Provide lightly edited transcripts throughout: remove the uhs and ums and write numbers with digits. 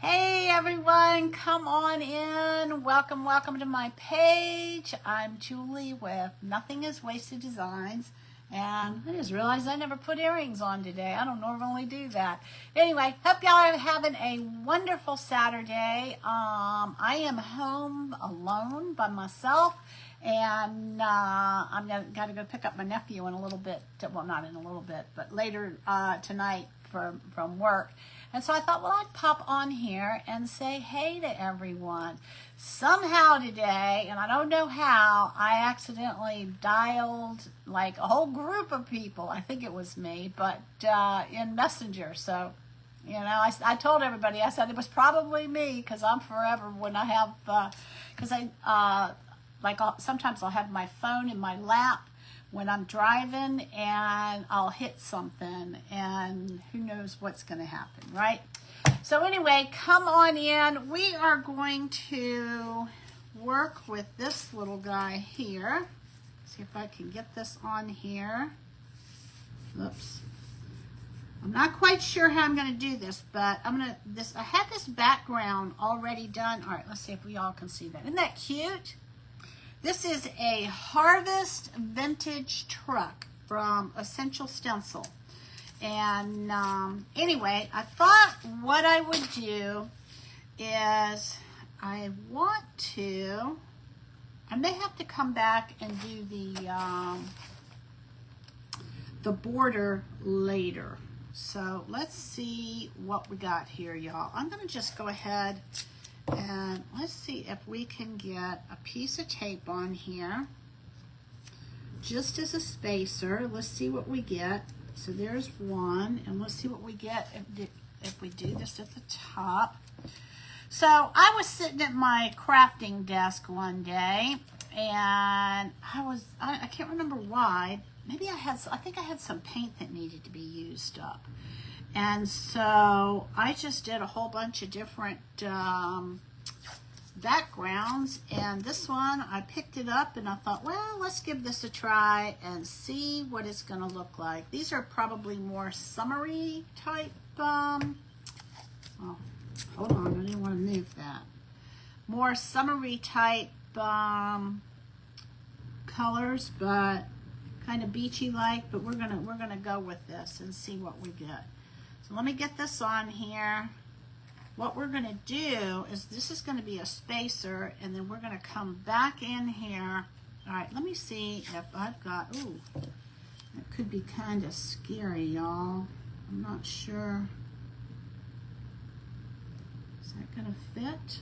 Hey everyone, come on in. Welcome to my page. I'm Julie with Nothing is Wasted Designs. And I just realized I never put earrings on today. I don't normally do that. Anyway, hope y'all are having a wonderful Saturday. I am home alone by myself. And I'm got to go pick up my nephew in a little bit. Well, not in a little bit, but later tonight from work. And so I thought, well, I'd pop on here and say hey to everyone. Somehow today, and I don't know how, I accidentally dialed like a whole group of people. I think it was me, but in Messenger. So, you know, I told everybody, I said it was probably me because I'm forever when I have, because sometimes I'll have my phone in my lap when I'm driving and I'll hit something and who knows what's going to happen, right? So anyway, come on in. We are going to work with this little guy here. See if I can get this on here. Oops. I'm not quite sure how I'm going to do this, but I had this background already done. All right, let's see if we all can see that. Isn't that cute? This is a Harvest vintage truck from Essential Stencil. And anyway, I thought what I would do is I may have to come back and do the border later. So let's see what we got here, y'all. I'm going to just go ahead and let's see if we can get a piece of tape on here just as a spacer. Let's see what we get. So there's one, and let's see what we get if we do this at the top. So I was sitting at my crafting desk one day, and I can't remember why. Maybe I think I had some paint that needed to be used up. And so I just did a whole bunch of different backgrounds, and this one I picked it up and I thought, well, let's give this a try and see what it's going to look like. These are probably more summery type, oh, hold on, I didn't want to move that. More summery type colors, but kind of beachy like, but we're gonna go with this and see what we get. So let me get this on here. What we're going to do is this is going to be a spacer, and then we're going to come back in here. All right, let me see if I've got, ooh, that could be kind of scary, y'all. I'm not sure. Is that going to fit?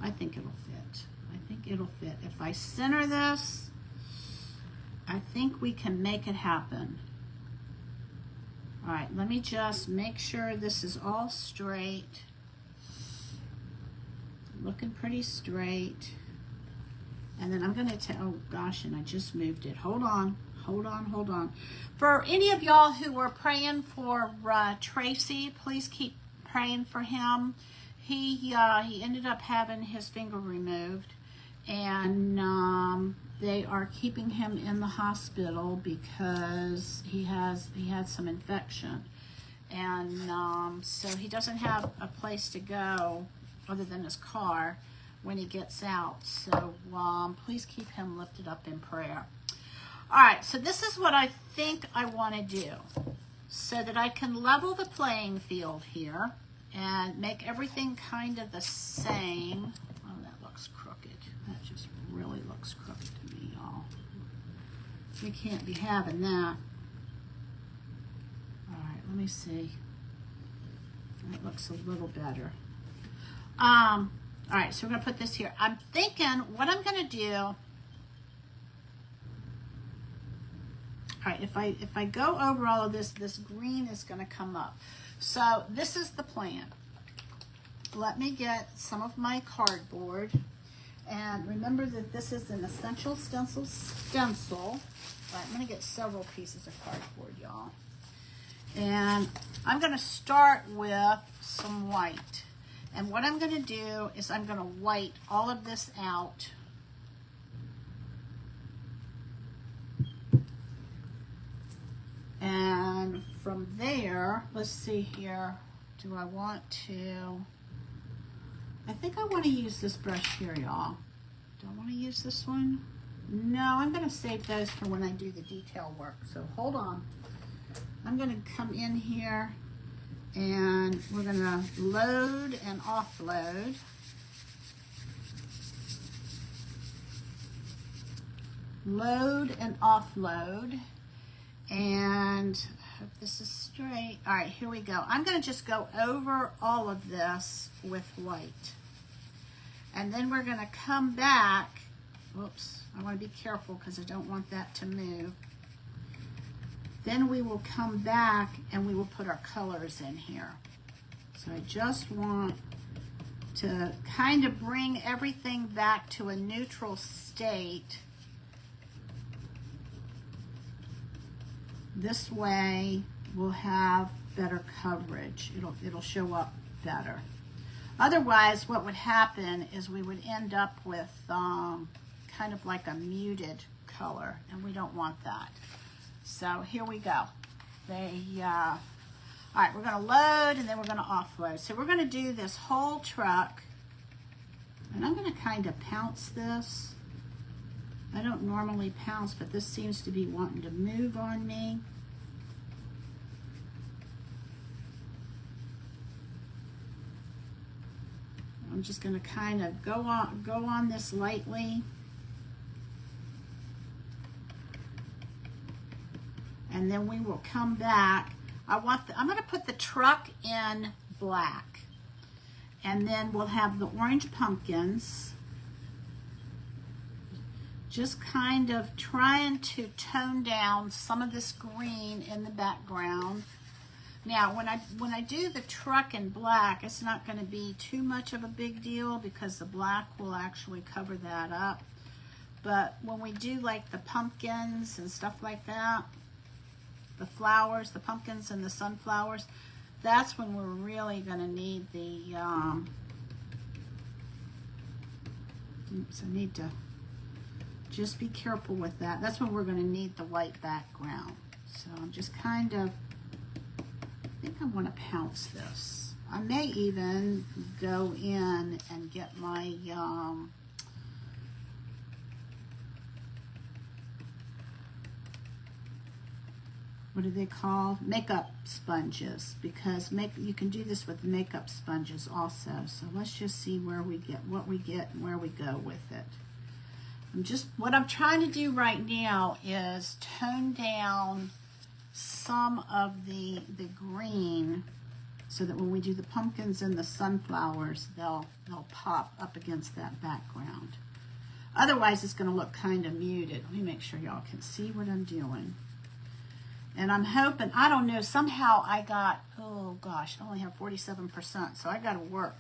I think it'll fit. I think it'll fit. If I center this, I think we can make it happen. All right, let me just make sure this is all straight. Looking pretty straight. And then I'm going to oh gosh, and I just moved it. Hold on. For any of y'all who were praying for Tracy, please keep praying for him. He ended up having his finger removed, and they are keeping him in the hospital because he had some infection, and so he doesn't have a place to go other than his car when he gets out. So please keep him lifted up in prayer. All right, so this is what I think I want to do so that I can level the playing field here and make everything kind of the same. Oh, that looks crooked. That just really looks crooked to me, y'all. We can't be having that. All right, let me see. That looks a little better. All right, so we're gonna put this here. I'm thinking what I'm gonna do. All right, if I go over all of this green is gonna come up. So this is the plan. Let me get some of my cardboard, and remember that this is an Essential Stencil. All right, I'm gonna get several pieces of cardboard, y'all, and I'm gonna start with some white. And what I'm going to do is I'm going to white all of this out. And from there, let's see here. Do I want to I think I want to use this brush here, y'all. Do I want to use this one? No, I'm going to save those for when I do the detail work. So hold on. I'm going to come in here and we're going to load and offload. Load and offload. And I hope this is straight. All right, here we go. I'm going to just go over all of this with white. And then we're going to come back. Whoops, I want to be careful because I don't want that to move. Then we will come back and we will put our colors in here. So I just want to kind of bring everything back to a neutral state. This way we'll have better coverage. It'll show up better. Otherwise, what would happen is we would end up with kind of like a muted color, and we don't want that. So here we go. All right, we're going to load and then we're going to offload. So we're going to do this whole truck, and I'm going to kind of pounce this. I don't normally pounce, but this seems to be wanting to move on me. I'm just going to kind of go on this lightly. And then we will come back. I'm going to put the truck in black. And then we'll have the orange pumpkins. Just kind of trying to tone down some of this green in the background. Now, when I do the truck in black, it's not going to be too much of a big deal because the black will actually cover that up. But when we do like the pumpkins and stuff like that, the flowers, the pumpkins and the sunflowers, that's when we're really going to need the, oops, I need to just be careful with that. That's when we're going to need the white background. So I'm just kind of, I think I want to pounce this. I may even go in and get my, what are they called? Makeup sponges, because you can do this with makeup sponges also. So let's just see where we get, what we get and where we go with it. What I'm trying to do right now is tone down some of the green so that when we do the pumpkins and the sunflowers, they'll pop up against that background. Otherwise, it's going to look kind of muted. Let me make sure y'all can see what I'm doing. And I'm hoping, I don't know, somehow I got, oh gosh, I only have 47%, so I got to work.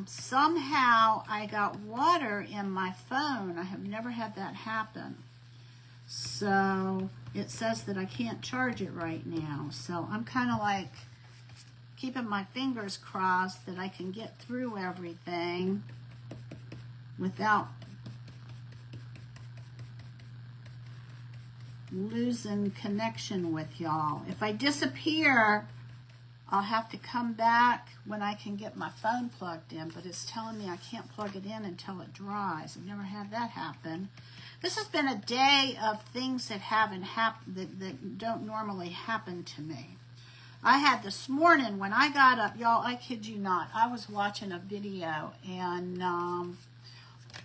Somehow I got water in my phone. I have never had that happen. So it says that I can't charge it right now. So I'm kind of like keeping my fingers crossed that I can get through everything without losing connection with y'all. If I disappear, I'll have to come back when I can get my phone plugged in, but it's telling me I can't plug it in until it dries. I've never had that happen. This has been a day of things that haven't happened, that don't normally happen to me. I had this morning when I got up, y'all, I kid you not, I was watching a video and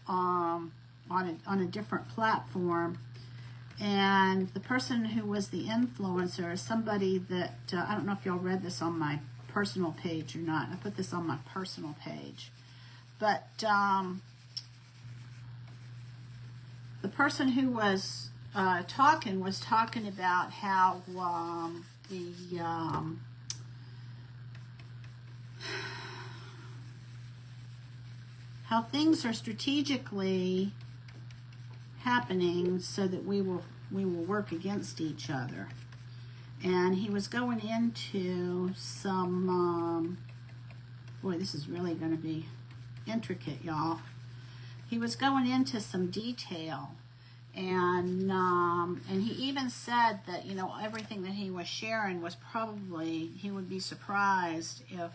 on a different platform, and the person who was the influencer is somebody that, I don't know if y'all read this on my personal page or not. I put this on my personal page. But the person who was talking about how how things are strategically happening so that we will work against each other. And he was going into some boy, this is really going to be intricate, y'all. He was going into some detail, and he even said that, you know, everything that he was sharing was probably, he would be surprised if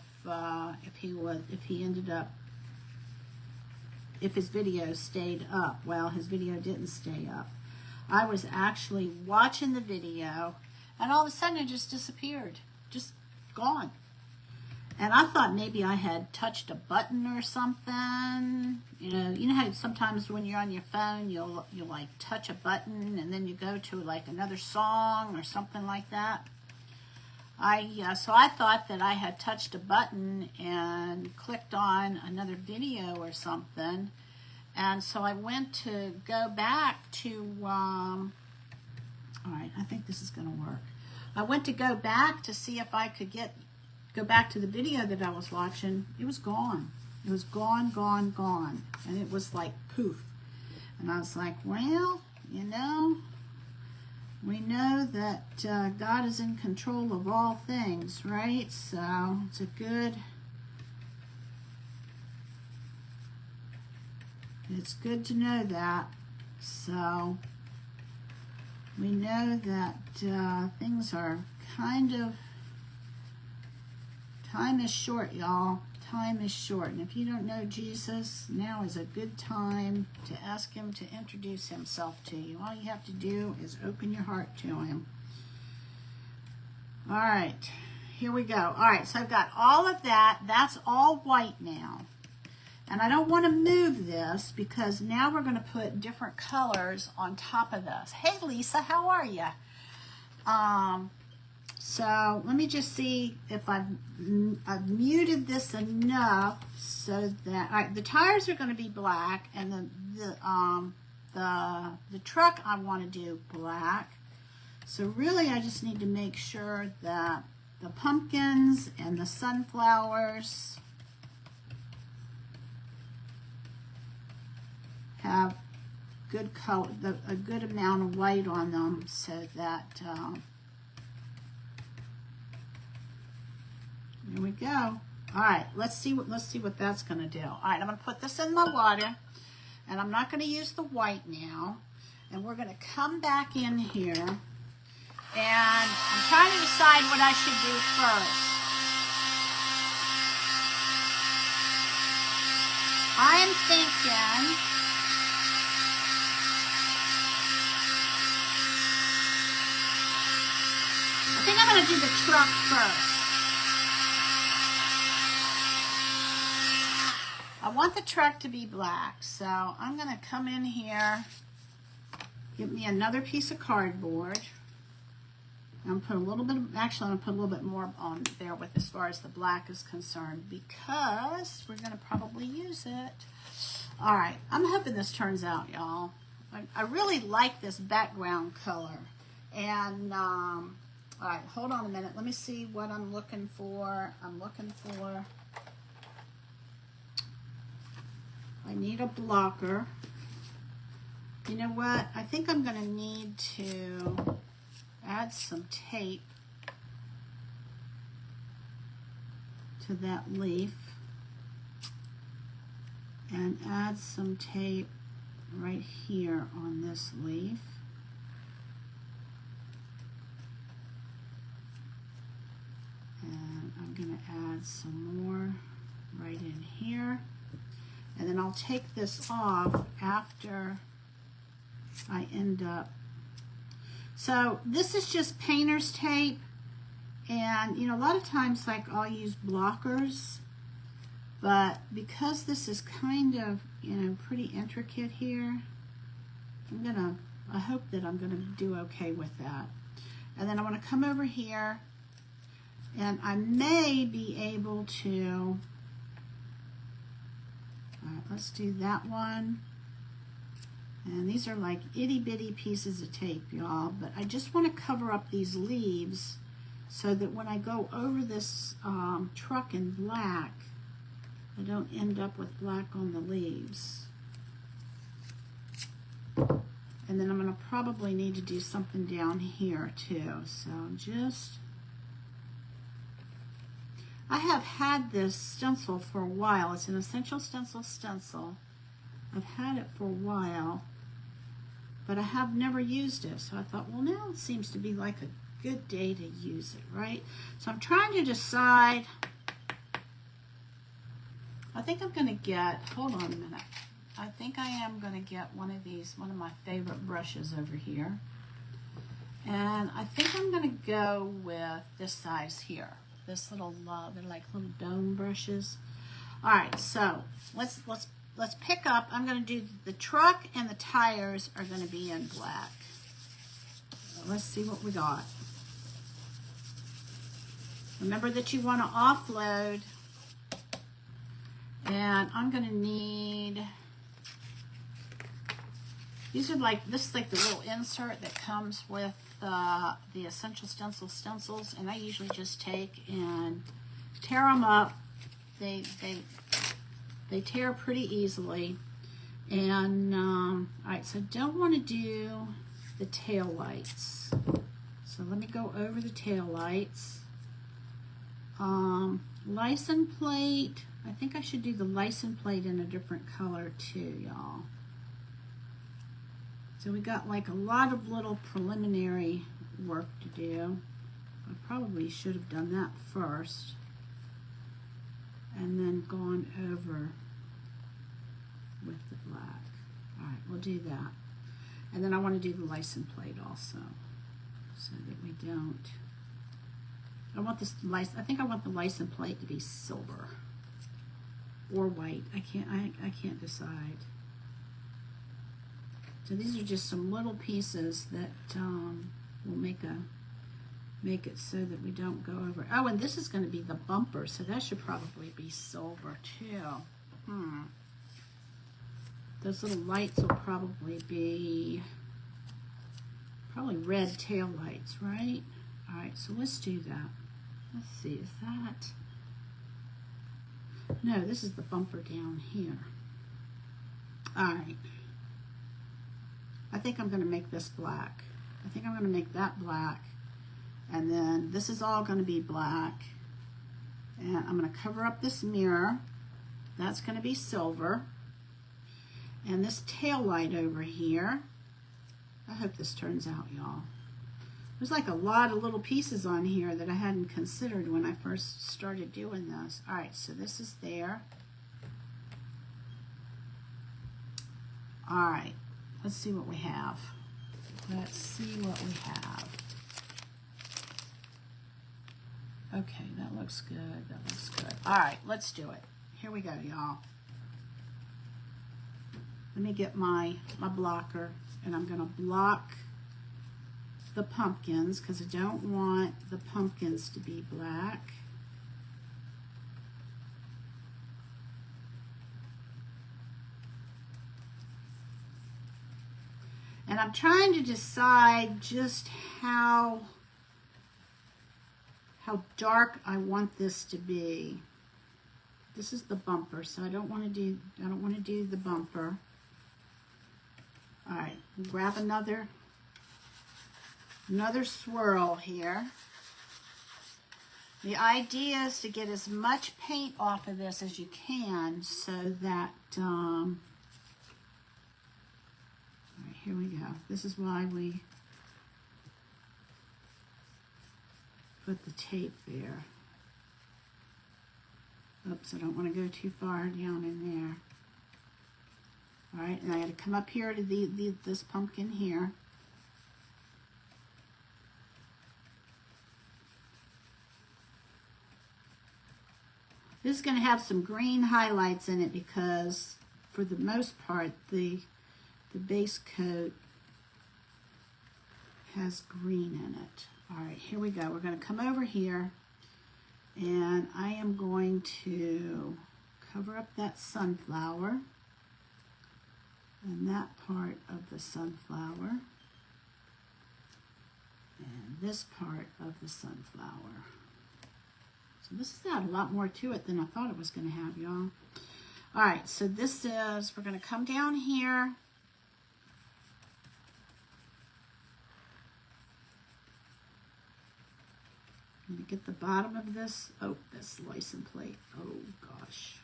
he ended up if his video stayed up. Well, his video didn't stay up. I was actually watching the video, and all of a sudden it just disappeared, just gone. And I thought maybe I had touched a button or something. You know how sometimes when you're on your phone, you'll like touch a button and then you go to like another song or something like that. So I thought that I had touched a button and clicked on another video or something. And so I went to go back to, all right, I think this is going to work. I went to go back to see if I could go back to the video that I was watching. It was gone. It was gone, gone, gone. And it was like poof. And I was like, well, you know, we know that God is in control of all things, right? So it's good to know that. So we know that things are kind of, time is short, y'all. Time is short. And if you don't know Jesus, now is a good time to ask him to introduce himself to you. All you have to do is open your heart to him. All right, here we go. All right, so I've got all of that. That's all white now. And I don't want to move this because now we're going to put different colors on top of this. Hey, Lisa, how are you? So let me just see if I've muted this enough so that, all right, the tires are going to be black, and the truck I want to do black. So really I just need to make sure that the pumpkins and the sunflowers have good color, a good amount of white on them, so that here we go. All right, let's see what that's going to do. All right, I'm going to put this in my water, and I'm not going to use the white now. And we're going to come back in here, and I'm trying to decide what I should do first. I am thinking I'm going to do the truck first. I want the truck to be black, so I'm going to come in here, get me another piece of cardboard. I'm put a little bit, actually I'm going to put a little bit more on there with as far as the black is concerned, because we're going to probably use it. All right, I'm hoping this turns out, y'all. I really like this background color. And, all right, hold on a minute. Let me see what I'm looking for. I need a blocker. You know what? I think I'm going to need to add some tape to that leaf and add some tape right here on this leaf. And I'm going to add some more right in here. And then I'll take this off after I end up. So this is just painter's tape. And, you know, a lot of times, like, I'll use blockers. But because this is kind of, you know, pretty intricate here, I hope that I'm going to do okay with that. And then I want to come over here. And I may be able to, all right, let's do that one. And these are like itty bitty pieces of tape, y'all. But I just want to cover up these leaves so that when I go over this truck in black, I don't end up with black on the leaves. And then I'm going to probably need to do something down here too. So I have had this stencil for a while. It's an Essential stencil. I've had it for a while, but I have never used it. So I thought, well, now it seems to be like a good day to use it, right? So I'm trying to decide. I think I'm going to get, hold on a minute. I think I am going to get one of these, one of my favorite brushes over here. And I think I'm going to go with this size here. This little, they're like little dome brushes. All right, so let's pick up. I'm going to do the truck and the tires are going to be in black. So let's see what we got. Remember that you want to offload. And I'm going to need, these are like, this is like the little insert that comes with the Essential stencils, and I usually just take and tear them up. They tear pretty easily. And all right, so I don't want to do the tail lights. So let me go over the tail lights. License plate. I think I should do the license plate in a different color too, y'all. So we got like a lot of little preliminary work to do. I probably should have done that first and then gone over with the black. All right, we'll do that. And then I want to do the license plate also so that we don't, I think I want the license plate to be silver or white. I can't decide. So these are just some little pieces that will make it so that we don't go over. Oh, and this is going to be the bumper, so that should probably be silver too. Those little lights will probably be red tail lights, right? All right, so let's do that. Let's see, is that? No, this is the bumper down here. All right. I think I'm going to make this black. I think I'm going to make that black. And then this is all going to be black. And I'm going to cover up this mirror. That's going to be silver. And this tail light over here. I hope this turns out, y'all. There's like a lot of little pieces on here that I hadn't considered when I first started doing this. All right, so this is there. All right. Let's see what we have. Let's see what we have. Okay, that looks good. That looks good. All right, let's do it. Here we go, y'all. Let me get my blocker, and I'm going to block the pumpkins because I don't want the pumpkins to be black. And I'm trying to decide just how dark I want this to be. This is the bumper, so I don't want to do the bumper. All right, grab another swirl here. The idea is to get as much paint off of this as you can so that all right, here we go. This is why we put the tape there. Oops, I don't want to go too far down in there. All right, and I got to come up here to this pumpkin here. This is going to have some green highlights in it because, for the most part, the base coat has green in it. All right, here we go. We're going to come over here, and I am going to cover up that sunflower and that part of the sunflower and this part of the sunflower. So this has got a lot more to it than I thought it was going to have, y'all. All right, so this is, we're going to come down here. I'm going to get the bottom of this. Oh, this license plate. Oh, gosh.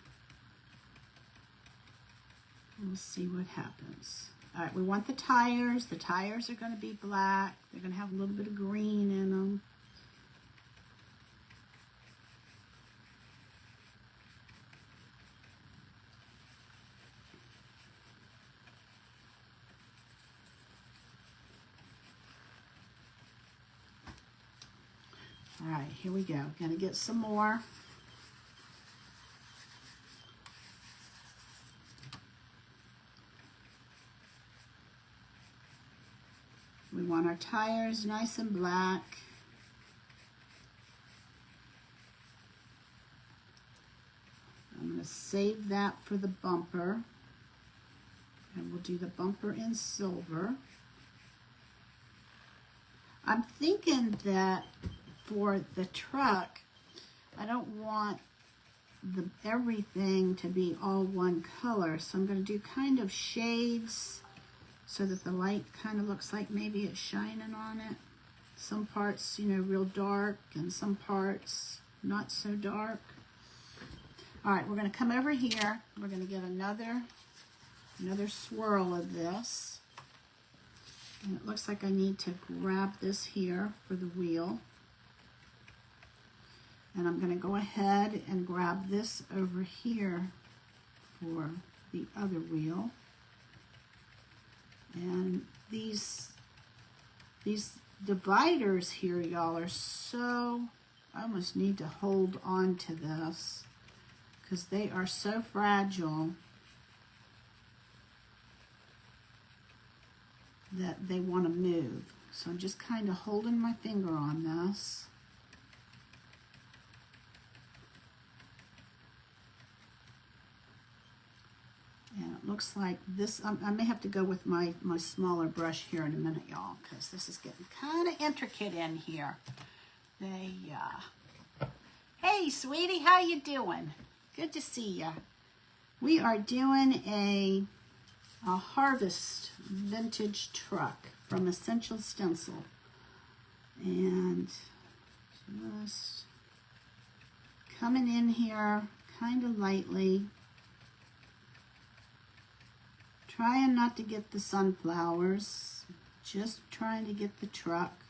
We'll see what happens. All right, we want the tires. The tires are going to be black. They're going to have a little bit of green in them. All right, here we go. Gonna get some more. We want our tires nice and black. I'm going to save that for the bumper. And we'll do the bumper in silver. I'm thinking that for the truck, I don't want everything to be all one color. So I'm going to do kind of shades so that the light kind of looks like maybe it's shining on it. Some parts, you know, real dark, and some parts not so dark. All right, we're going to come over here. We're going to get another swirl of this. And it looks like I need to grab this here for the wheel. And I'm going to go ahead and grab this over here for the other wheel. And these dividers here, y'all, are so, I almost need to hold on to this because they are so fragile that they want to move. So I'm just kind of holding my finger on this. And it looks like this, I may have to go with my smaller brush here in a minute, y'all, because this is getting kind of intricate in here. Hey, sweetie, how you doing? Good to see ya. We are doing a Harvest vintage truck from Essential Stencil. And just coming in here kind of lightly. Trying not to get the sunflowers, just trying to get the truck.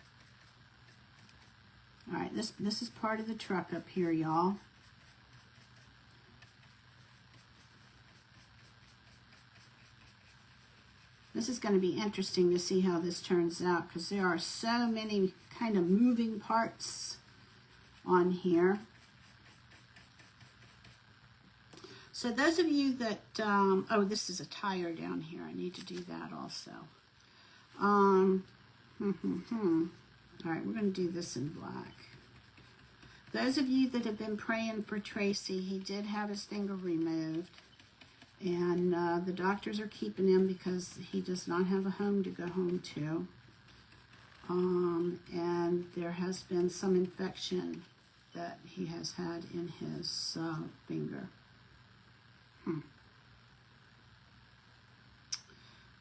All right, this is part of the truck up here, y'all. This is going to be interesting to see how this turns out because there are so many kind of moving parts on here. So those of you that, oh, this is a tire down here. I need to do that also. All right, we're going to do this in black. Those of you that have been praying for Tracy, he did have his finger removed. And the doctors are keeping him because he does not have a home to go home to. And there has been some infection that he has had in his finger.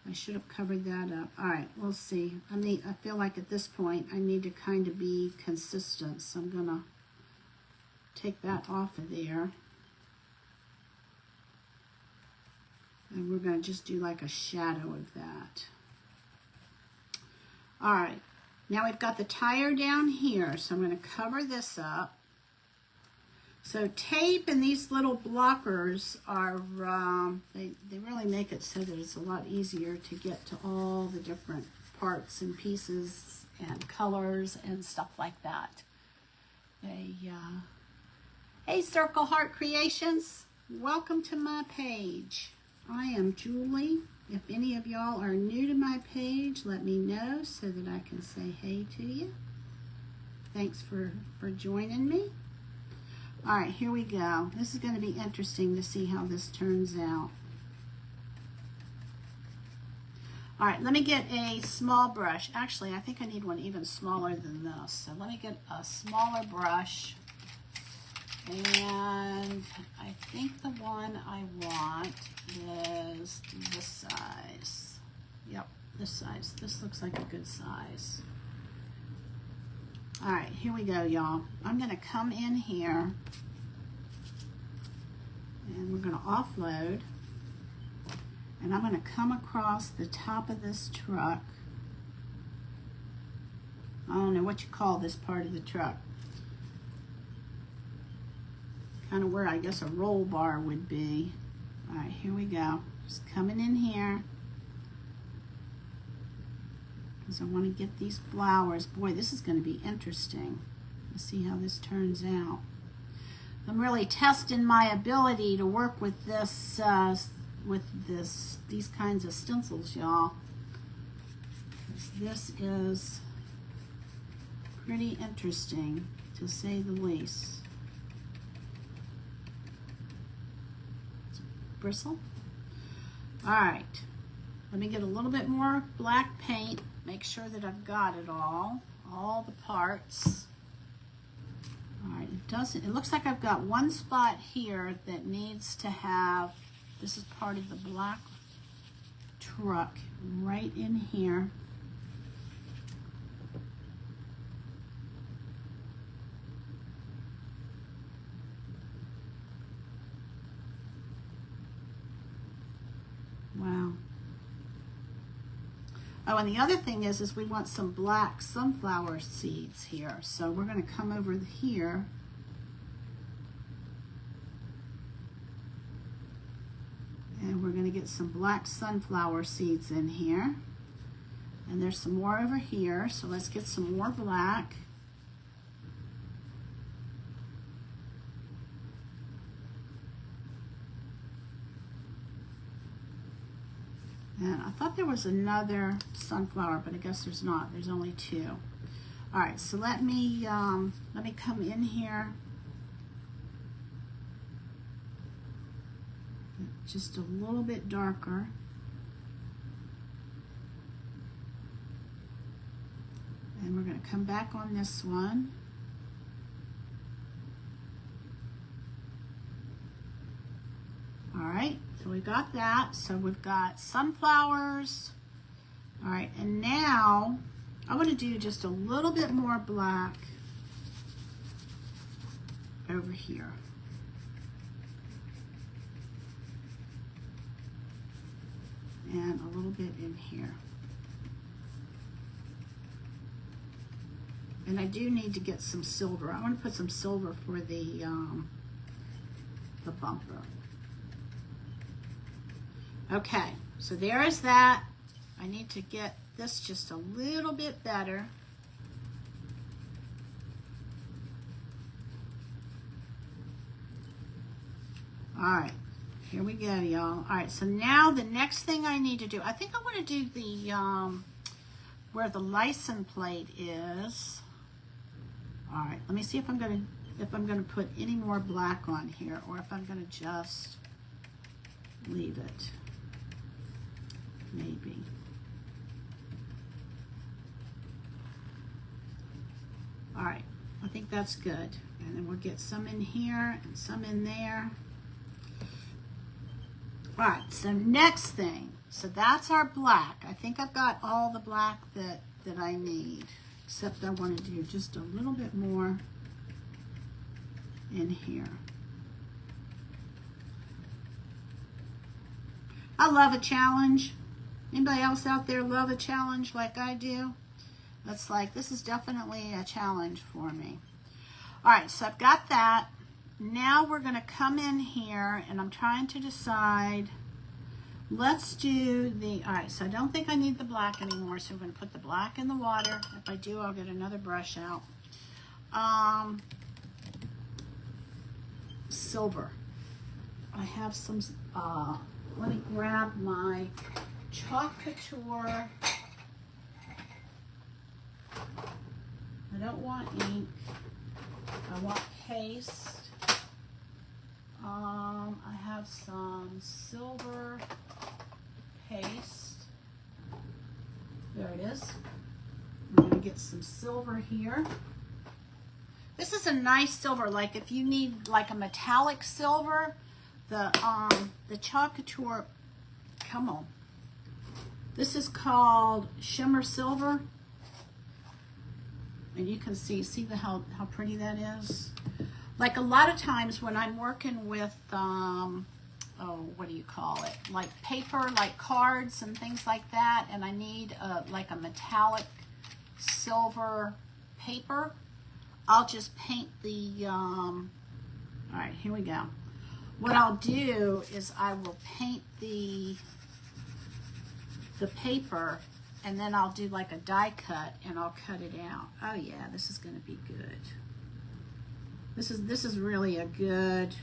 I should have covered that up. All right, we'll see. I feel like at this point I need to kind of be consistent, so I'm gonna take that off of there. And we're gonna just do like a shadow of that. All right, now we've got the tire down here, so I'm gonna cover this up. So tape and these little blockers are, they really make it so that it's a lot easier to get to all the different parts and pieces and colors and stuff like that. Hey, Circle Heart Creations, welcome to my page. I am Julie. If any of y'all are new to my page, let me know so that I can say hey to you. Thanks for joining me. All right, here we go. This is going to be interesting to see how this turns out. All right, let me get a small brush. Actually, I think I need one even smaller than this. So let me get a smaller brush. And I think the one I want is this size. Yep, this size. This looks like a good size. All right, here we go, y'all. I'm going to come in here and we're going to offload. And I'm going to come across the top of this truck. I don't know what you call this part of the truck. Kind of where I guess a roll bar would be. All right, here we go. Just coming in here. Because I want to get these flowers. Boy, this is going to be interesting. Let's see how this turns out. I'm really testing my ability to work with this, these kinds of stencils, y'all. This is pretty interesting, to say the least. Bristle. All right, let me get a little bit more black paint, make sure that I've got it all the parts. All right, it looks like I've got one spot here that needs to have, this is part of the black truck right in here. Wow. Oh, and the other thing is we want some black sunflower seeds here. So we're going to come over here. And we're going to get some black sunflower seeds in here. And there's some more over here. So let's get some more black. And I thought there was another sunflower, but I guess there's not. There's only two. All right, so let me come in here. Just a little bit darker. And we're going to come back on this one. All right, so we got that. So we've got sunflowers. All right, and now I want to do just a little bit more black over here. And a little bit in here. And I do need to get some silver. I want to put some silver for the bumper. Okay, so there is that. I need to get this just a little bit better. All right, here we go, y'all. All right, so now the next thing I need to do, I think I want to do the, where the license plate is. All right, let me see if I'm gonna put any more black on here, or if I'm gonna just leave it. Maybe. All right, I think that's good. And then we'll get some in here and some in there. All right, so next thing, so that's our black. I think I've got all the black that I need, except I want to do just a little bit more in here. I love a challenge. Anybody else out there love a challenge like I do? That's like, this is definitely a challenge for me. All right, so I've got that. Now we're going to come in here, and I'm trying to decide. Let's do the, all right, so I don't think I need the black anymore, so we're going to put the black in the water. If I do, I'll get another brush out. Silver. I have some, let me grab my Chalk Couture. I don't want ink. I want paste. I have some silver paste. There it is. I'm going to get some silver here. This is a nice silver. Like if you need like a metallic silver, the Chalk Couture, come on. This is called Shimmer Silver. And you can see how pretty that is. Like a lot of times when I'm working with, what do you call it? Like paper, like cards and things like that, and I need like a metallic silver paper, I'll just paint the, all right, here we go. What I'll do is I will paint the paper, and then I'll do like a die cut and I'll cut it out. Oh yeah, this is going to be good. This is really a good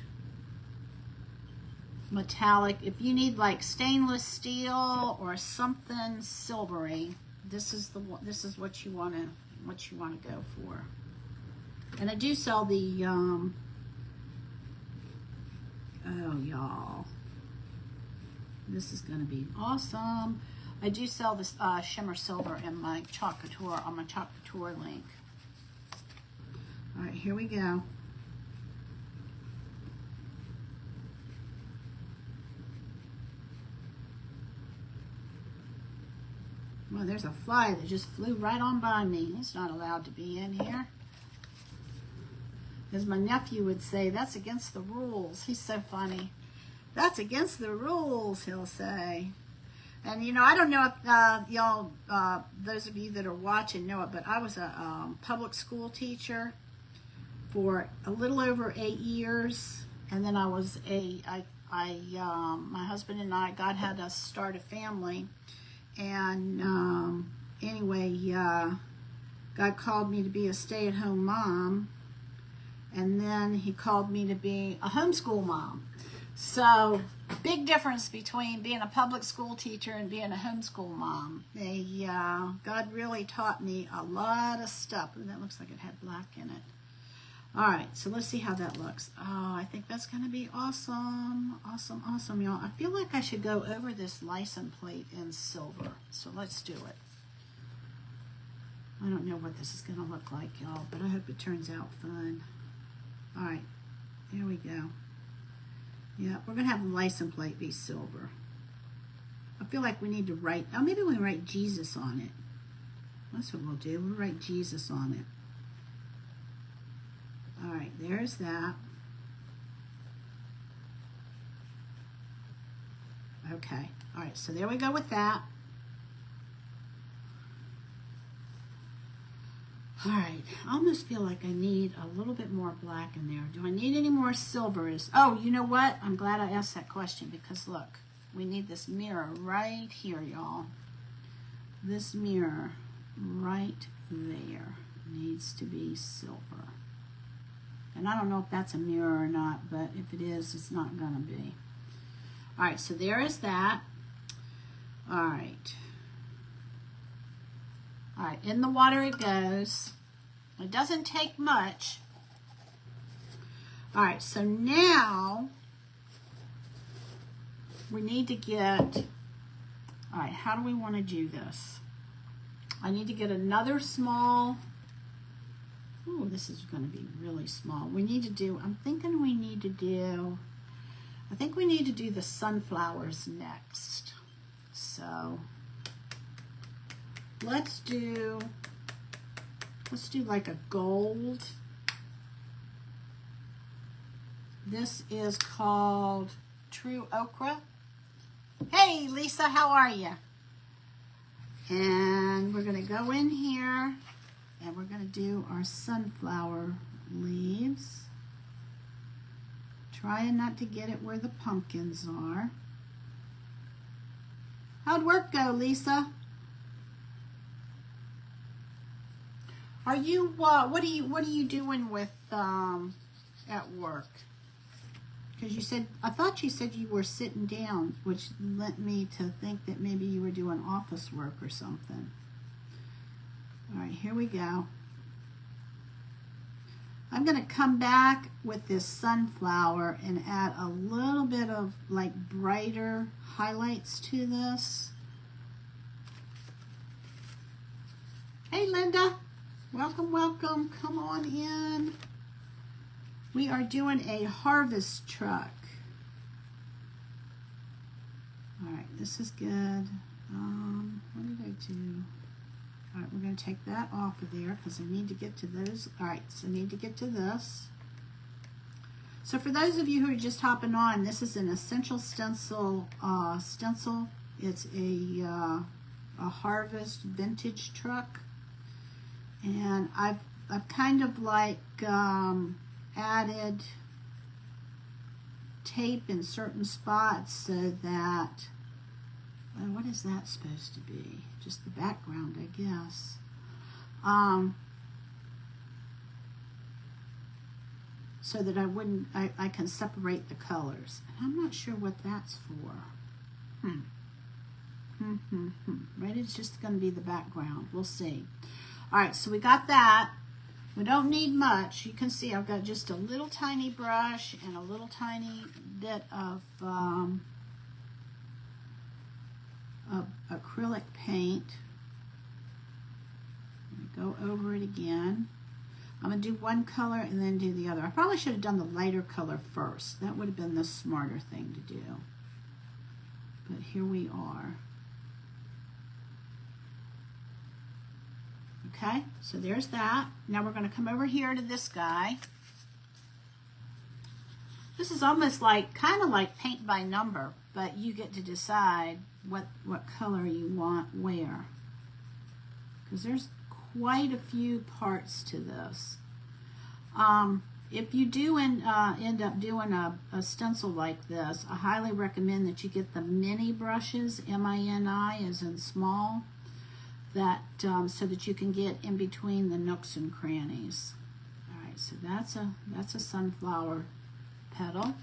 metallic. If you need like stainless steel or something silvery, this is what you want to go for. And I do sell the oh y'all, this is going to be awesome. I do sell this shimmer silver in my Chalk Couture, on my Chalk Couture link. All right, here we go. Well, there's a fly that just flew right on by me. He's not allowed to be in here. As my nephew would say, that's against the rules. He's so funny. That's against the rules, he'll say. And, you know, I don't know if y'all, those of you that are watching know it, but I was a public school teacher for a little over 8 years. And then I was my husband and I, God had us start a family. And anyway, God called me to be a stay-at-home mom. And then he called me to be a homeschool mom. So, big difference between being a public school teacher and being a homeschool mom. God really taught me a lot of stuff. And that looks like it had black in it. All right, so let's see how that looks. Oh, I think that's going to be awesome. Awesome, awesome, y'all. I feel like I should go over this license plate in silver. So let's do it. I don't know what this is going to look like, y'all, but I hope it turns out fun. All right, here we go. Yeah, we're going to have the license plate be silver. I feel like we need to write, oh, maybe we write Jesus on it. That's what we'll do. We'll write Jesus on it. All right, there's that. Okay, all right, so there we go with that. All right, I almost feel like I need a little bit more black in there. Do I need any more silvers? Oh, you know what? I'm glad I asked that question because look, we need this mirror right here, y'all. This mirror right there needs to be silver. And I don't know if that's a mirror or not, but if it is, it's not going to be. All right, so there is that. All right. All right, in the water it goes. It doesn't take much. All right, so now we need to get, all right, how do we want to do this? I need to get another small, oh, this is going to be really small. We need to do, I'm thinking we need to do, I think we need to do the sunflowers next. So let's do like a gold. This is called True Ochre. Hey, Lisa, how are you? And we're going to go in here and we're going to do our sunflower leaves. Trying not to get it where the pumpkins are. How'd work go, Lisa? Are you what are you doing with at work? Because you said, I thought you said you were sitting down, which led me to think that maybe you were doing office work or something. All right, here we go. I'm going to come back with this sunflower and add a little bit of like brighter highlights to this. Hey, Linda. Welcome, welcome. Come on in. We are doing a harvest truck. All right, this is good. What did I do? All right, we're going to take that off of there because I need to get to those. All right, so I need to get to this. So for those of you who are just hopping on, this is an Essential Stencil stencil. It's a harvest vintage truck. And I've kind of like added tape in certain spots so that, well, what is that supposed to be? Just the background, I guess. so that I can separate the colors. I'm not sure what that's for. Red is just going to be the background. We'll see. All right, so we got that. We don't need much. You can see I've got just a little tiny brush and a little tiny bit of acrylic paint. Go over it again. I'm going to do one color and then do the other. I probably should have done the lighter color first. That would have been the smarter thing to do. But here we are. Okay, so there's that. Now we're going to come over here to this guy. This is almost like, kind of like paint by number, but you get to decide what color you want where. Because there's quite a few parts to this. If you do end up doing a stencil like this, I highly recommend that you get the mini brushes, M-I-N-I as in small, that so that you can get in between the nooks and crannies. All right, so that's a sunflower petal.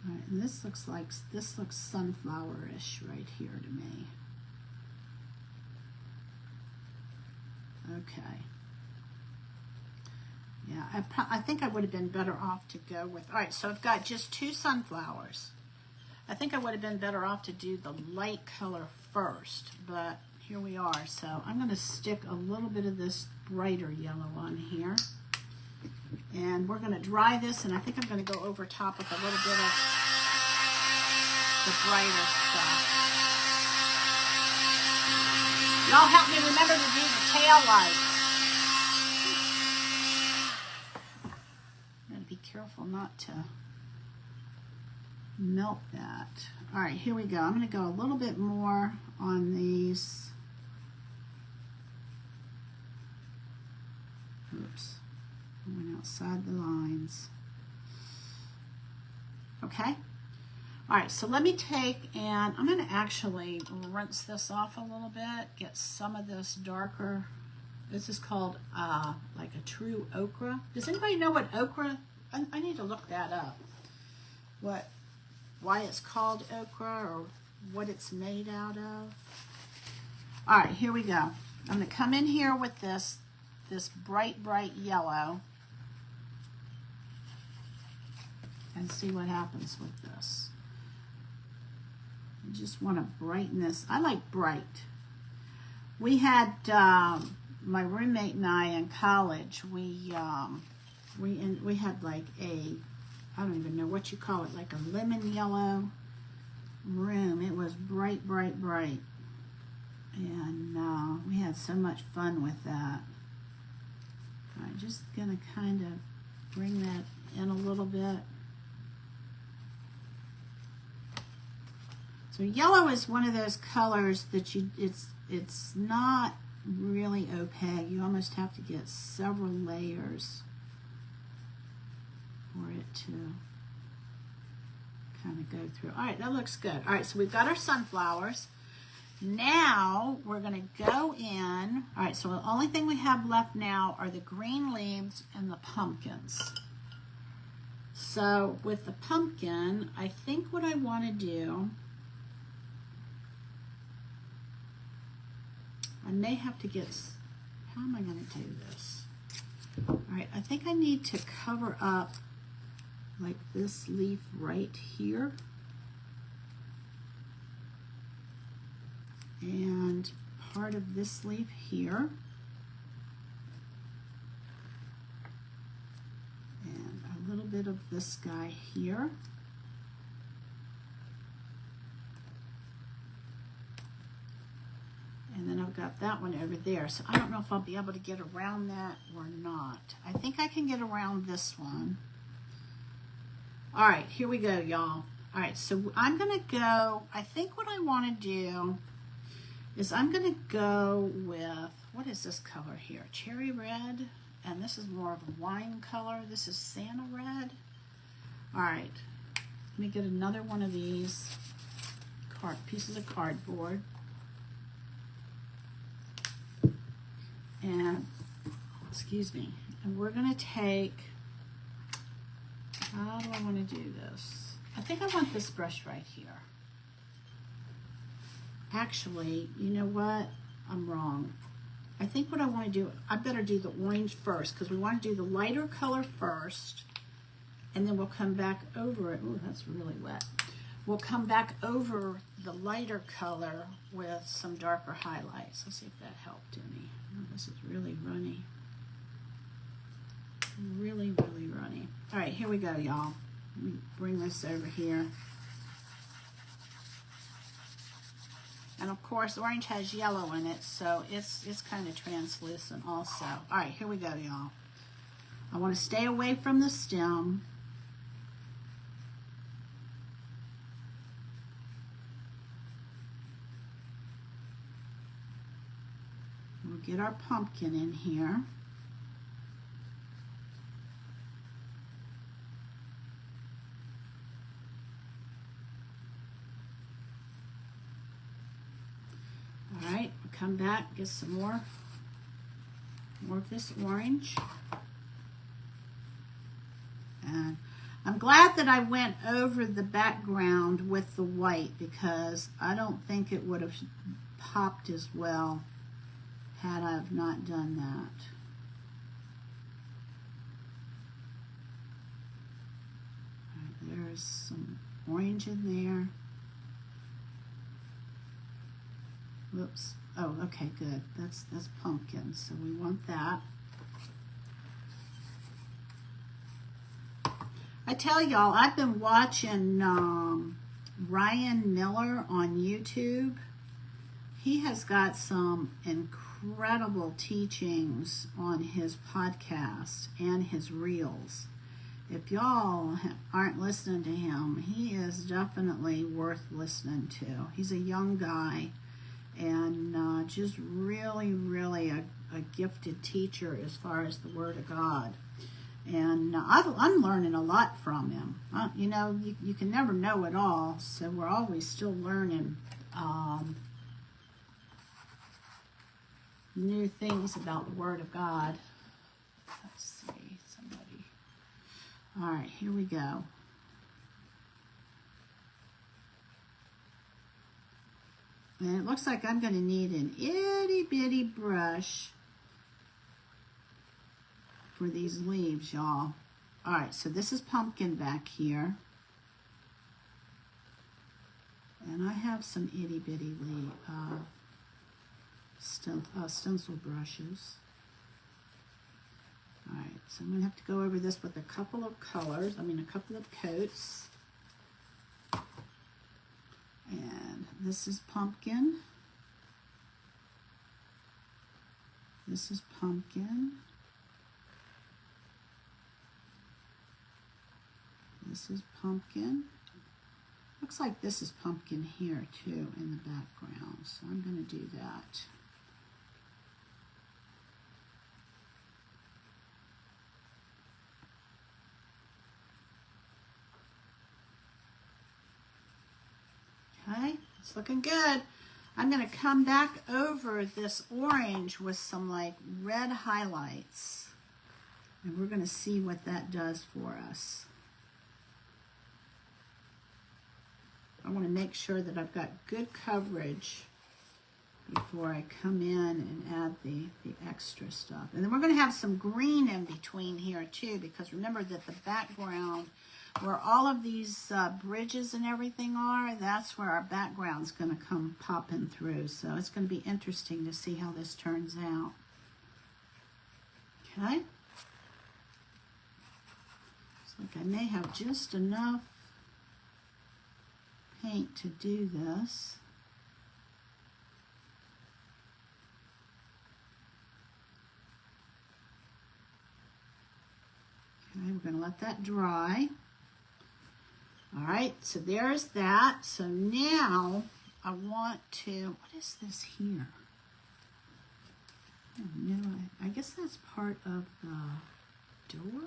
All right, and this looks sunflower-ish right here to me. Okay. Yeah, I think I would have been better off to go with, all right, so I've got just 2 sunflowers. I think I would have been better off to do the light color first, but here we are. So I'm going to stick a little bit of this brighter yellow on here. And we're going to dry this, and I think I'm going to go over top with a little bit of the brighter stuff. Y'all help me remember to do the tail light. I'm going to be careful not to melt that. All right, here we go. I'm going to go a little bit more on these. Oops. I went outside the lines. Okay. All right, so let me take, and I'm going to actually rinse this off a little bit, get some of this darker. This is called like a true ochre. Does anybody know what ochre? I need to look that up. Why it's called ochre or what it's made out of. All right, here we go. I'm going to come in here with this bright yellow and see what happens with this. I just want to brighten this. I like bright. We had my roommate and I in college. We had like I don't even know what you call it, like a lemon yellow room. It was bright, and we had so much fun with that. I'm just gonna kind of bring that in a little bit. So yellow is one of those colors that it's not really opaque. You almost have to get several layers for it to kind of go through. All right, that looks good. All right, so we've got our sunflowers. Now we're going to go in. All right, so the only thing we have left now are the green leaves and the pumpkins. So with the pumpkin, I think what I want to do, I may have to get, how am I going to do this? All right, I think I need to cover up like this leaf right here. And part of this leaf here. And a little bit of this guy here. And then I've got that one over there. So I don't know if I'll be able to get around that or not. I think I can get around this one. All right, here we go, y'all. All right, so I'm going to go, I think what I want to do is I'm going to go with, what is this color here? Cherry red, and this is more of a wine color. This is Santa red. All right, let me get another one of these pieces of cardboard. And, excuse me, and we're going to take, how do I want to do this? I think I want this brush right here. Actually, you know what? I'm wrong. I think what I want to do, I better do the orange first because we want to do the lighter color first, and then we'll come back over it. Oh, that's really wet. We'll come back over the lighter color with some darker highlights. Let's see if that helped any. Oh, this is really runny. Really, really runny. All right, here we go, y'all. Let me bring this over here. And of course, orange has yellow in it, so it's kind of translucent also. All right, here we go, y'all. I want to stay away from the stem. We'll get our pumpkin in here. All right, we'll come back, get some more of this orange. And I'm glad that I went over the background with the white because I don't think it would have popped as well had I have not done that. All right, there's some orange in there. Whoops. Oh, okay, good. That's pumpkin, so we want that. I tell y'all, I've been watching Ryan Miller on YouTube. He has got some incredible teachings on his podcast and his reels. If y'all aren't listening to him, he is definitely worth listening to. He's a young guy and just really, really a gifted teacher as far as the Word of God. And I'm learning a lot from him. You know, you can never know it all, so we're always still learning new things about the Word of God. Let's see, somebody. All right, here we go. And it looks like I'm going to need an itty bitty brush for these leaves, y'all. All right, so this is pumpkin back here. And I have some itty bitty stencil brushes. All right, so I'm going to have to go over this with a couple of colors, a couple of coats. And this is pumpkin. This is pumpkin. This is pumpkin. Looks like this is pumpkin here too in the background, so I'm going to do that. Okay, it's looking good. I'm going to come back over this orange with some like red highlights, and we're going to see what that does for us. I want to make sure that I've got good coverage before I come in and add the extra stuff. And then we're going to have some green in between here too, because remember that the background where all of these bridges and everything are, that's where our background's going to come popping through. So it's going to be interesting to see how this turns out. Okay. Looks like I may have just enough paint to do this. Okay, we're going to let that dry. All right, so there's that. So now I want to, what is this here? Oh, no, I guess that's part of the door.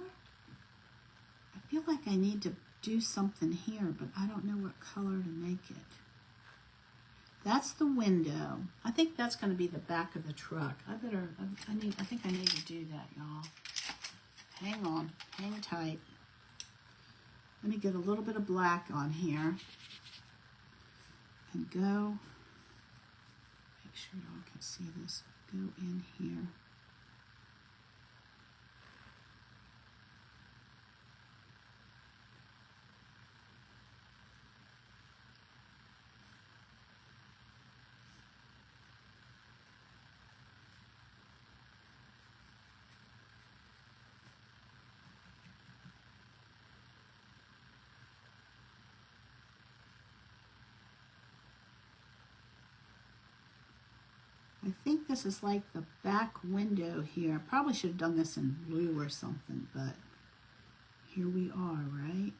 I feel like I need to do something here, but I don't know what color to make it. That's the window. I think that's going to be the back of the truck. I think I need to do that, y'all. Hang on, hang tight. Let me get a little bit of black on here and go, make sure y'all can see this, go in here. I think this is like the back window here. Probably should have done this in blue or something, but here we are, right?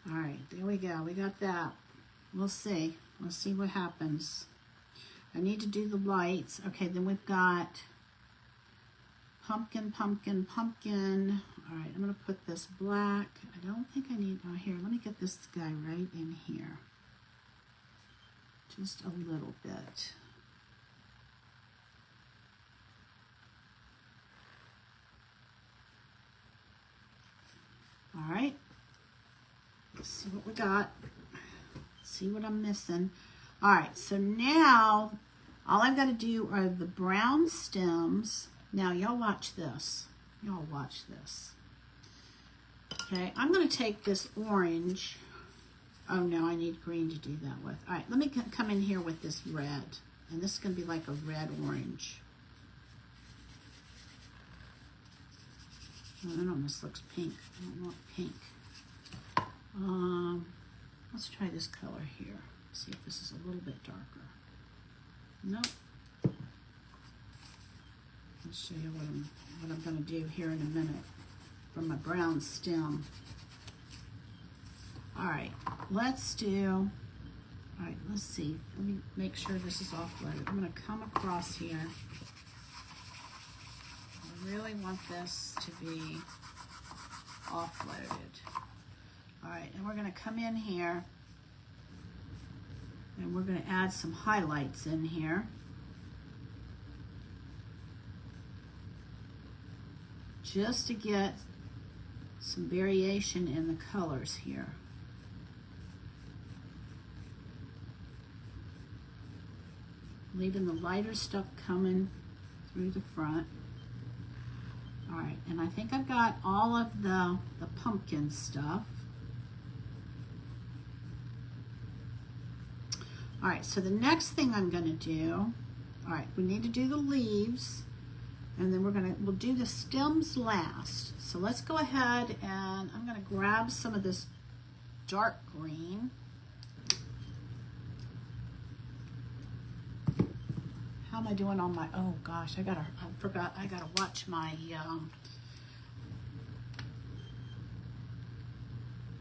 All right, there we go. We got that. We'll see. We'll see what happens. I need to do the lights. Okay, then we've got pumpkin, pumpkin, pumpkin. All right, I'm going to put this black. I don't think I need, oh, here, let me get this guy right in here. Just a little bit. All right. Let's see what we got. See what I'm missing. All right, so now all I've got to do are the brown stems. Now, y'all watch this. Y'all watch this. Okay, I'm going to take this orange. Oh, no, I need green to do that with. All right, let me come in here with this red. And this is going to be like a red-orange. Oh, that almost looks pink. I don't want pink. Let's try this color here. See if this is a little bit darker. Nope. I'll show you what I'm going to do here in a minute for my brown stem. All right, let's see. Let me make sure this is offloaded. I'm going to come across here. I really want this to be offloaded. All right, and we're going to come in here and we're going to add some highlights in here. Just to get some variation in the colors here. Leaving the lighter stuff coming through the front. All right, and I think I've got all of the pumpkin stuff. All right, so the next thing I'm gonna do, all right, we need to do the leaves, and then we'll do the stems last. So let's go ahead and I'm gonna grab some of this dark green. How am I doing on my, oh gosh, I gotta watch my,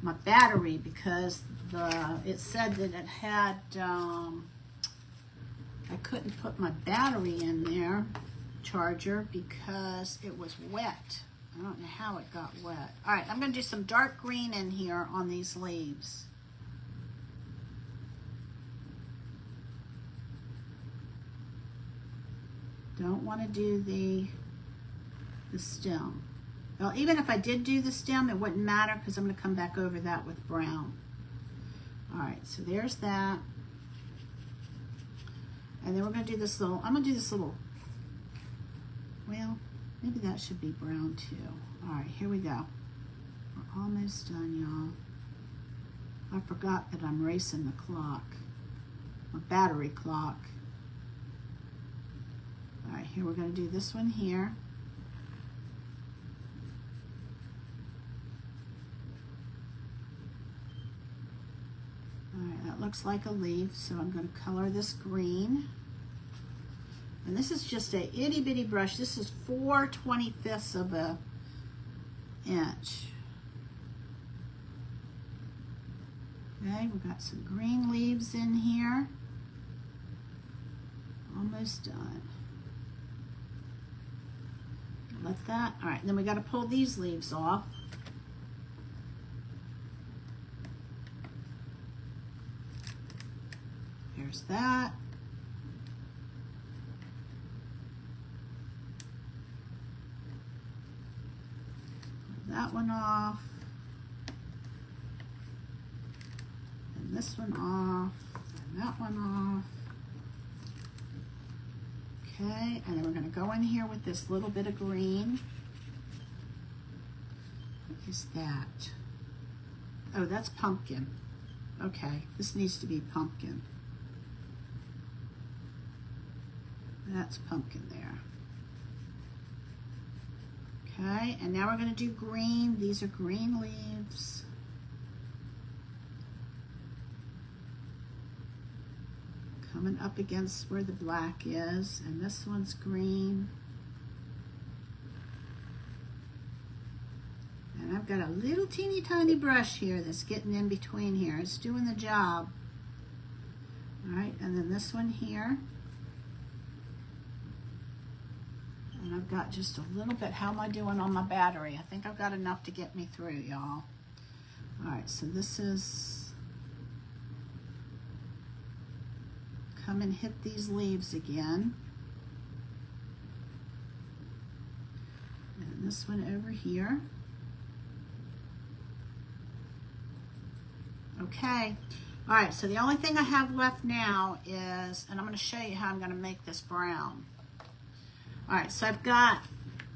my battery because it said that it had, I couldn't put my battery in there, charger, because it was wet. I don't know how it got wet. All right, I'm gonna do some dark green in here on these leaves. Don't want to do the stem. Well, even if I did do the stem, it wouldn't matter because I'm going to come back over that with brown. All right, so there's that. And then we're going to do this little, I'm going to do this little, well, maybe that should be brown too. All right, here we go. We're almost done, y'all. I forgot that I'm racing the clock, my battery clock. All right, here we're going to do this one here. All right, that looks like a leaf, so I'm going to color this green. And this is just a itty bitty brush. This is 4/25 of an inch. Okay, we've got some green leaves in here. Almost done. Let that, all right, then we got to pull these leaves off. There's that. That one off. And this one off. And that one off. Okay, and then we're going to go in here with this little bit of green. What is that? Oh, that's pumpkin. Okay, this needs to be pumpkin. That's pumpkin there. Okay, and now we're going to do green. These are green leaves. Coming up against where the black is, and this one's green. And I've got a little teeny tiny brush here that's getting in between here. It's doing the job. All right, and then this one here. And I've got just a little bit. How am I doing on my battery? I think I've got enough to get me through, y'all. All right, so this is, come and hit these leaves again. And this one over here. Okay, all right, so the only thing I have left now is, and I'm going to show you how I'm going to make this brown. All right, so I've got,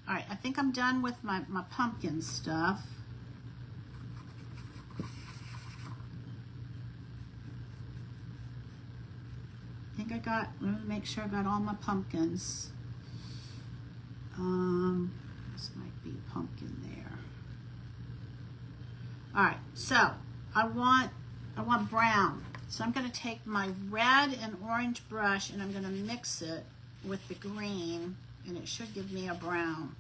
all right, I think I'm done with my pumpkin stuff. I think I got, let me make sure I got all my pumpkins. This might be pumpkin there. All right, so I want brown. So I'm going to take my red and orange brush and I'm going to mix it with the green, and it should give me a brown.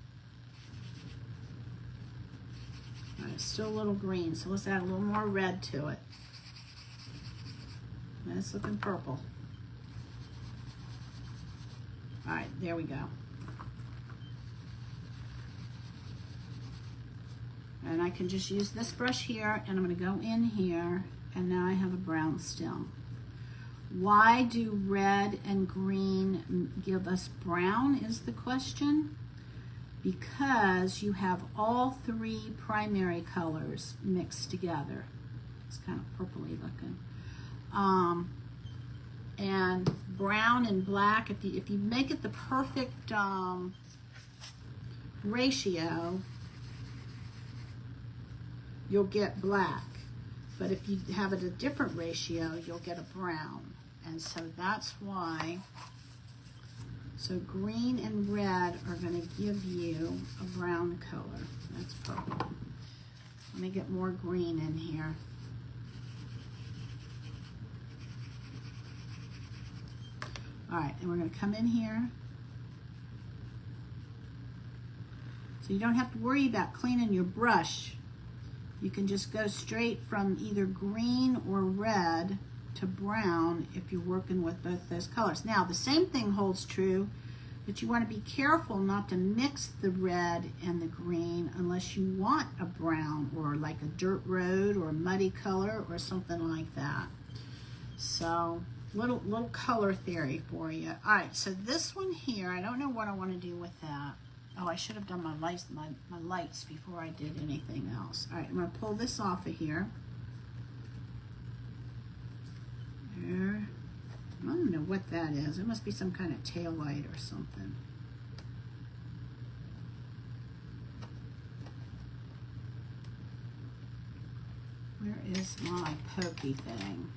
All right, it's still a little green, so let's add a little more red to it. And it's looking purple. All right, there we go. And I can just use this brush here, and I'm going to go in here, and now I have a brown stem. Why do red and green give us brown is the question. Because you have all three primary colors mixed together. It's kind of purpley looking. And brown and black, if you make it the perfect ratio, you'll get black. But if you have it a different ratio, you'll get a brown. And so that's why, so green and red are going to give you a brown color. That's purple. Let me get more green in here. All right, and we're going to come in here. So you don't have to worry about cleaning your brush. You can just go straight from either green or red to brown if you're working with both those colors. Now, the same thing holds true, but you want to be careful not to mix the red and the green unless you want a brown or like a dirt road or a muddy color or something like that. So, little color theory for you. All right, so this one here, I don't know what I want to do with that. Oh, I should have done my lights before I did anything else. All right, I'm going to pull this off of here. There. I don't know what that is. It must be some kind of tail light or something. Where is my pokey thing?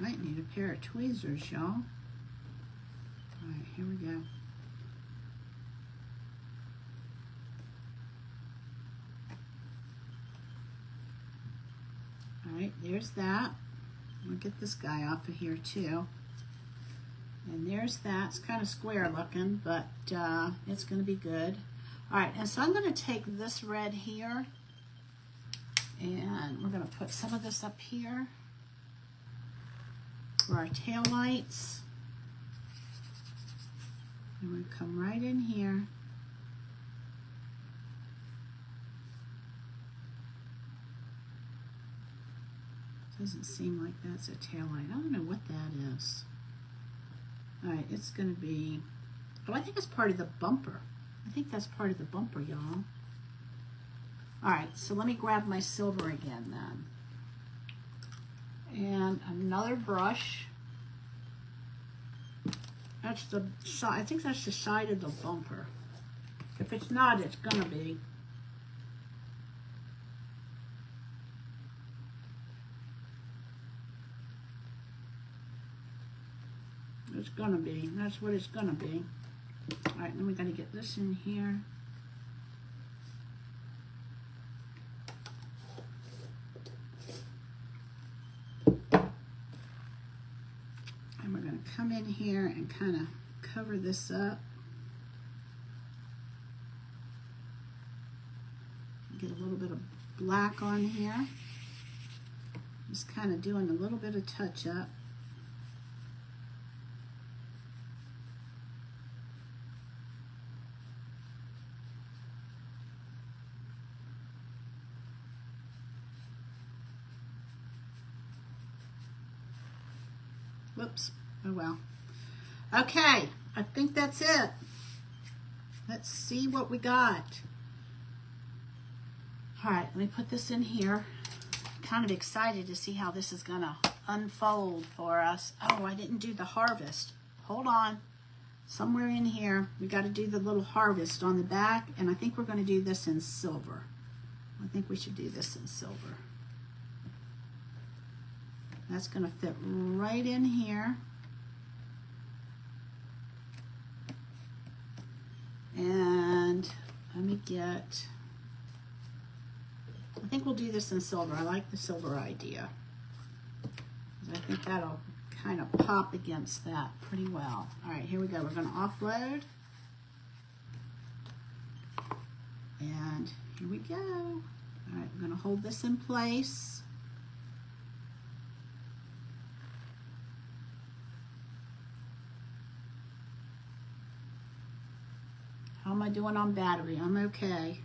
Might need a pair of tweezers, y'all. All right, here we go. All right, there's that. I'm gonna get this guy off of here too. And there's that. It's kind of square looking, but it's gonna be good. All right, and so I'm gonna take this red here, and we're gonna put some of this up here for our tail lights. And we're gonna come right in here. Doesn't seem like that's a tail light. I don't know what that is. All right, it's going to be, oh, I think it's part of the bumper. I think that's part of the bumper, y'all. All right, so let me grab my silver again then. And another brush. That's the side, I think that's the side of the bumper. If it's not, it's gonna be. It's gonna be, that's what it's gonna be. All right, then we gotta get this in here. And we're gonna come in here and kind of cover this up. Get a little bit of black on here. Just kind of doing a little bit of touch up. Whoops. Oh well. Okay, I think that's it. Let's see what we got. All right, let me put this in here. Kind of excited to see how this is gonna unfold for us. Oh, I didn't do the harvest. Hold on. Somewhere in here, we got to do the little harvest on the back, and I think we're going to do this in silver. I think we should do this in silver. That's going to fit right in here. And let me get, I think we'll do this in silver. I like the silver idea. I think that'll kind of pop against that pretty well. All right, here we go. We're going to offload. And here we go. All right, we're going to hold this in place. How am I doing on battery? I'm okay.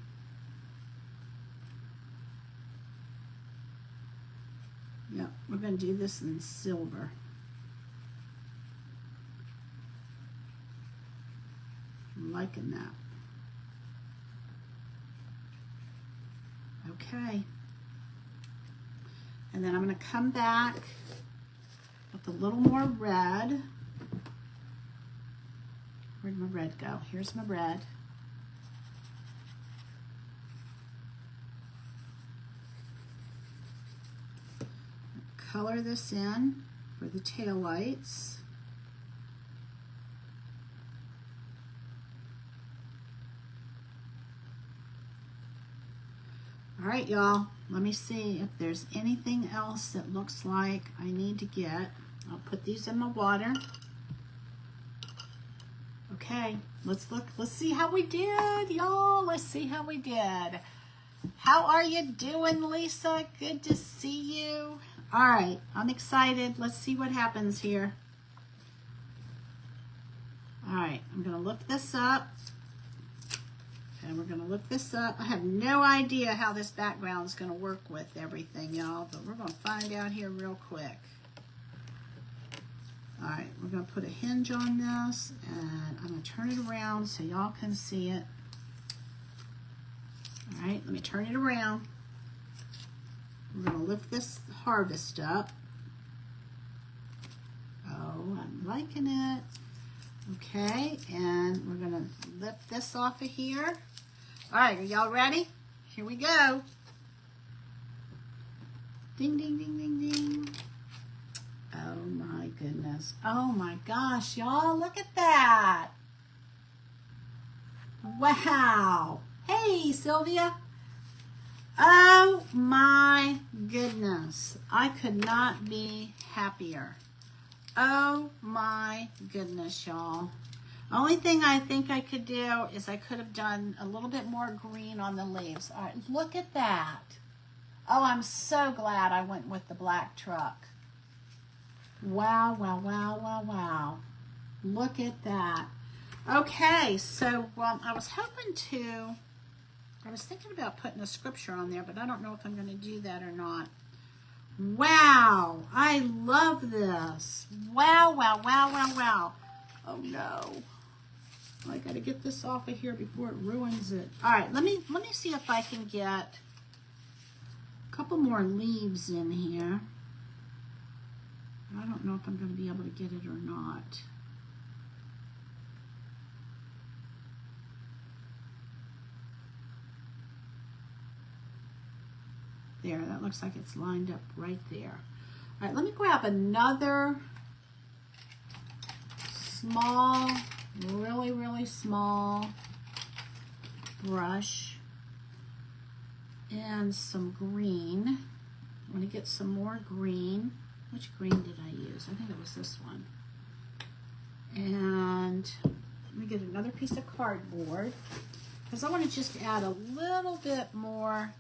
Yep, we're going to do this in silver. I'm liking that. Okay. And then I'm going to come back with a little more red. Where'd my red go? Here's my red. Color this in for the tail lights. All right, y'all, let me see if there's anything else that looks like I need to get. I'll put these in my water. Okay, let's look. Let's see how we did, y'all. Let's see how we did. How are you doing, Lisa? Good to see you. All right, I'm excited. Let's see what happens here. All right, I'm going to look this up. And we're going to look this up. I have no idea how this background is going to work with everything, y'all, but we're going to find out here real quick. All right, we're going to put a hinge on this, and I'm going to turn it around so y'all can see it. All right, let me turn it around. We're going to lift this harvest up. Oh, I'm liking it. Okay, and we're going to lift this off of here. All right, are y'all ready? Here we go. Ding, ding, ding, ding, ding. Oh my goodness. Oh my gosh, y'all, look at that. Wow. Hey, Sylvia. Oh my goodness. I could not be happier. Oh my goodness, y'all. Only thing I think I could do is I could have done a little bit more green on the leaves. All right, look at that. Oh, I'm so glad I went with the black truck. Wow, wow, wow, wow, wow. Look at that. Okay, so I was thinking about putting a scripture on there, but I don't know if I'm going to do that or not. Wow, I love this. Wow, wow, wow, wow, wow. Oh no. I gotta get this off of here before it ruins it. All right, let me see if I can get a couple more leaves in here. I don't know if I'm gonna be able to get it or not. There, that looks like it's lined up right there. All right, let me grab another small, really, really small brush and some green. I'm going to get some more green. Which green did I use? I think it was this one. And let me get another piece of cardboard because I want to just add a little bit more.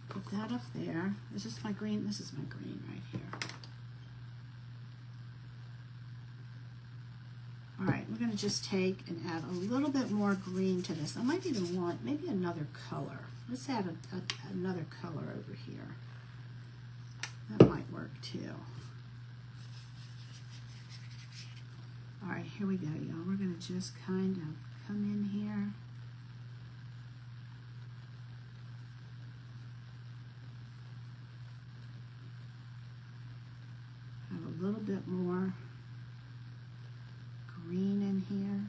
Put that up there. Is this my green? This is my green right here. All right, we're going to just take and add a little bit more green to this. I might even want maybe another color. Let's add another color over here. That might work too. All right, here we go, y'all. We're going to just kind of come in here. Have a little bit more green in here.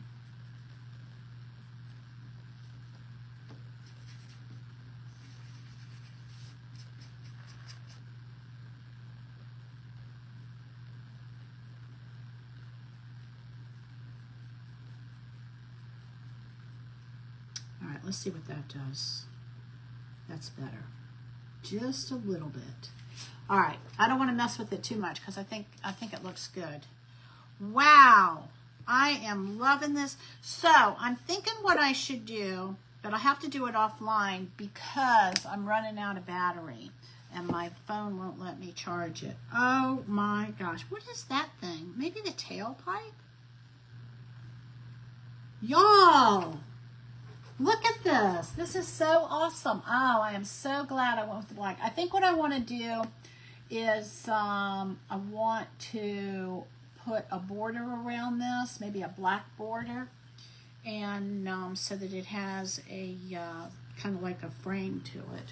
All right, let's see what that does. That's better. Just a little bit. All right, I don't want to mess with it too much because I think it looks good. Wow, I am loving this. So I'm thinking what I should do, but I have to do it offline because I'm running out of battery and my phone won't let me charge it. Oh my gosh, what is that thing? Maybe the tailpipe? Y'all, look at this. This is so awesome. Oh, I am so glad I went with the black. I think what I want to do is I want to put a border around this, maybe a black border, and so that it has a kind of like a frame to it.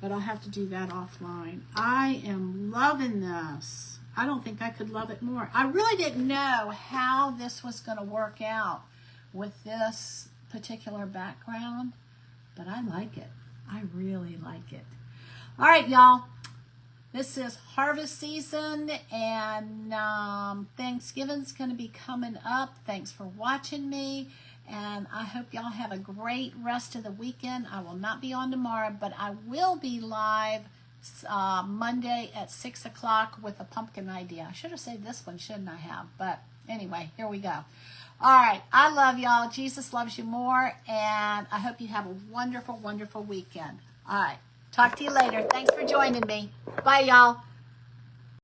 But I'll have to do that offline. I am loving this. I don't think I could love it more. I really didn't know how this was going to work out with this particular background, but I like it. I really like it. All right, y'all. This is harvest season and Thanksgiving's going to be coming up. Thanks for watching me, and I hope y'all have a great rest of the weekend. I will not be on tomorrow, but I will be live Monday at 6 o'clock with a pumpkin idea. I should have saved this one, shouldn't I have? But anyway, here we go. All right, I love y'all. Jesus loves you more, and I hope you have a wonderful, wonderful weekend. All right. Talk to you later. Thanks for joining me. Bye, y'all.